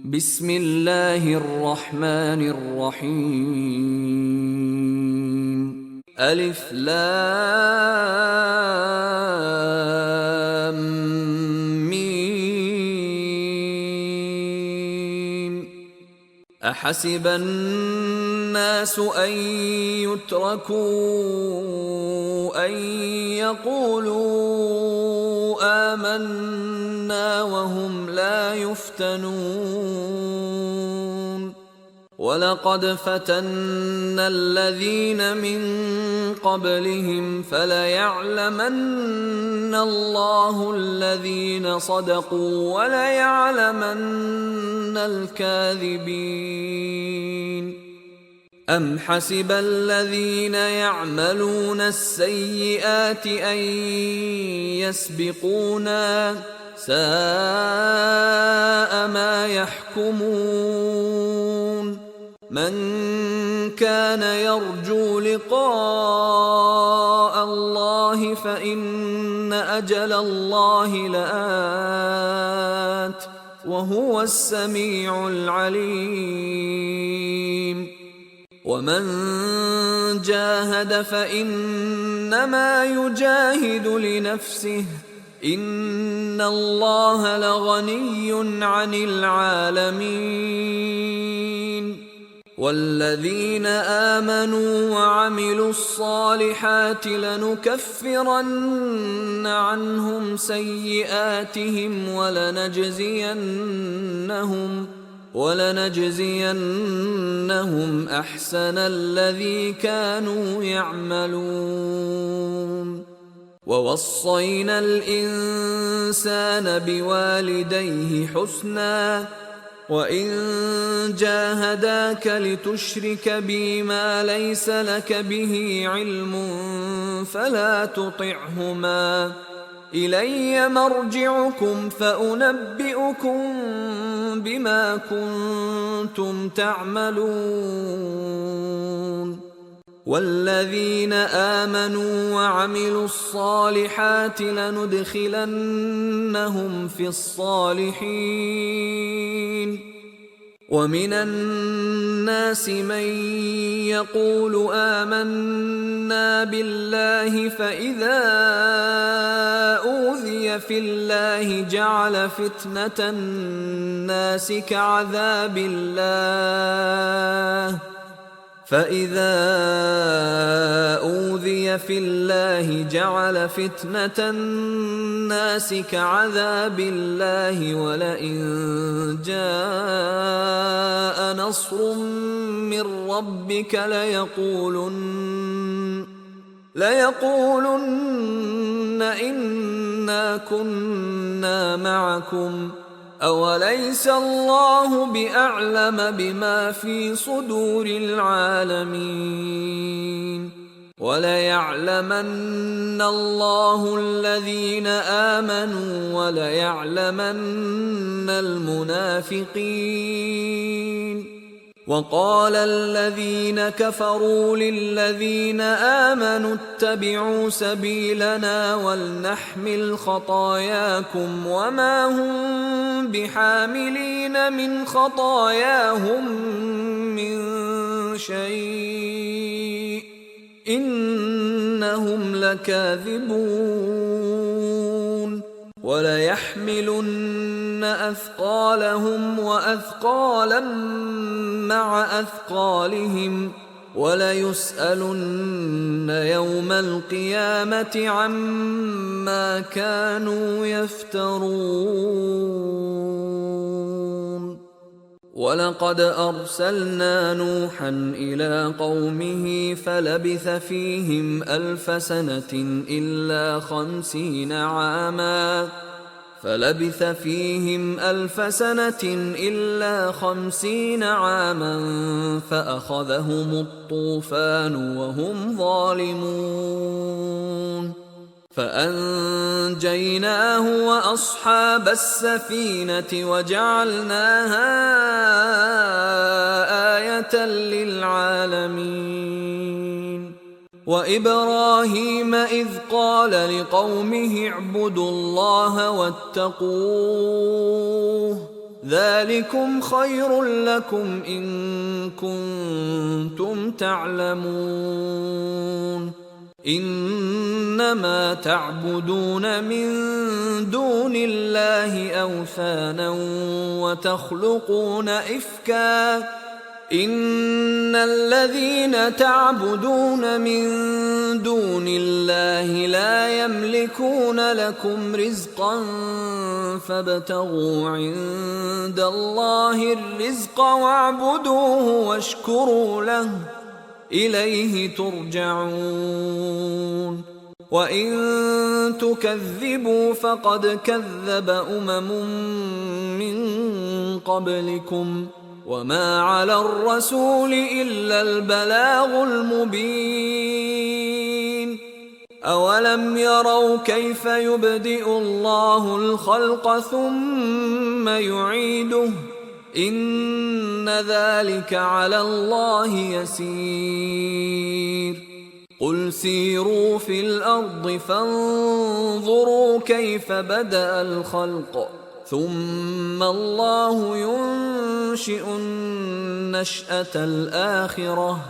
بسم الله الرحمن الرحيم. ألف لام ميم. أحسب الناس أن يتركوا أن يقولوا آمنا وهم لا يفتنون. ولقد فتنا الذين من قبلهم فليعلمن الله الذين صدقوا وليعلمن الكاذبين. أم حسب الذين يعملون السيئات أن يسبقونا ساء ما يحكمون. من كان يرجو لقاء الله فإن أجل الله لآت وهو السميع العليم. ومن جاهد فإنما يجاهد لنفسه إن الله لغني عن العالمين. والذين آمنوا وعملوا الصالحات لنكفرن عنهم سيئاتهم ولنجزينهم أحسن الذي كانوا يعملون. ووصينا الإنسان بوالديه حسنا وإن جاهداك لتشرك بي ما ليس لك به علم فلا تطعهما إلي مرجعكم فأنبئكم بما كنتم تعملون. والذين آمنوا وعملوا الصالحات لندخلنهم في الصالحين. ومن الناس من يقول آمنا بالله فإذا أوذي في الله جعل فتنة الناس كعذاب الله ولئن جاء نصر من ربك ليقولن إنا كنا معكم أوليس الله بأعلم بما في صدور العالمين. وليعلمن الله الذين آمنوا وليعلمن المنافقين. وقال الذين كفروا للذين آمنوا اتبعوا سبيلنا ولنحمل خطاياكم وما هم بحاملين من خطاياهم من شيء إنهم لكاذبون. وليحملن أثقالهم وأثقالا مع أثقالهم وليسألن يوم القيامة عما كانوا يفترون. ولقد أرسلنا نوحا إلى قومه فلبث فيهم 1000 سنة إلا 50 عاما فأخذهم الطوفان وهم ظالمون. فأنجيناه وأصحاب السفينة وجعلناها آية للعالمين. وإبراهيم إذ قال لقومه اعبدوا الله واتقوه ذلكم خير لكم إن كنتم تعلمون إنما تعبدون من دون الله أوثانا وتخلقون إفكا إن الذين تعبدون من دون الله لا يملكون لكم رزقا فابتغوا عند الله الرزق واعبدوه واشكروا له إليه ترجعون وإن تكذبوا فقد كذب من قبلكم وما على الرسول إلا البلاغ المبين أولم يروا كيف يبدئ الله الخلق ثم يعيده إن ذلك على الله يسير قل سيروا في الأرض فانظروا كيف بدأ الخلق ثم الله ينشئ النشأة الآخرة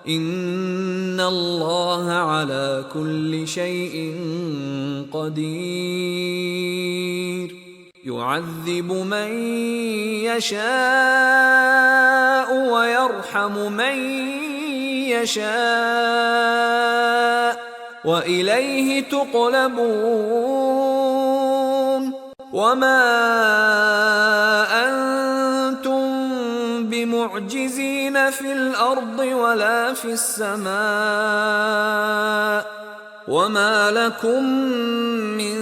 إن الله على كل شيء قدير يعذب من يشاء ويرحم من يشاء وإليه تقلبون وما أنتم بمعجزين في الأرض ولا في السماء وما لكم من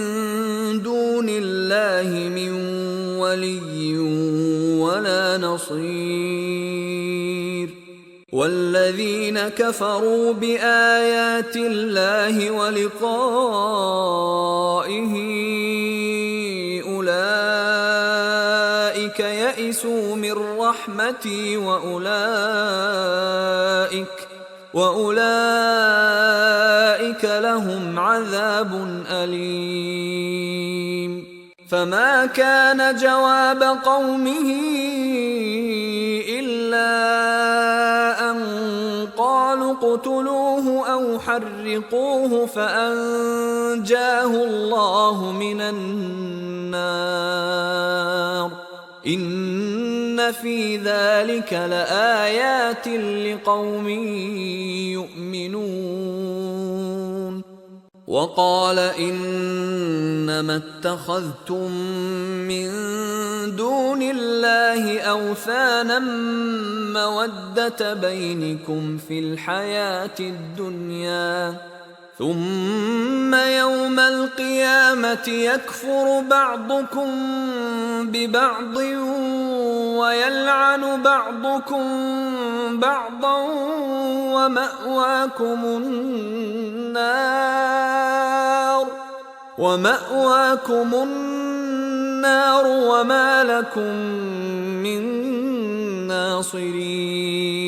دون الله من ولي ولا نصير والذين كفروا بآيات الله ولقائه أولئك يئسوا من رحمتي وأولئك لهم عذاب أليم فما كان جواب قومه إلا أن قالوا اقتلوه أو حرقوه فأنجاه الله من النار إن في ذلك لآيات لقوم يؤمنون وقال إنما اتخذتم من دون الله أوثانا مودة بينكم في الحياة الدنيا ثم يوم القيامة يكفر بعضكم ببعض ويلعن بعضكم بعضا ومأواكم النار وما لكم من ناصرين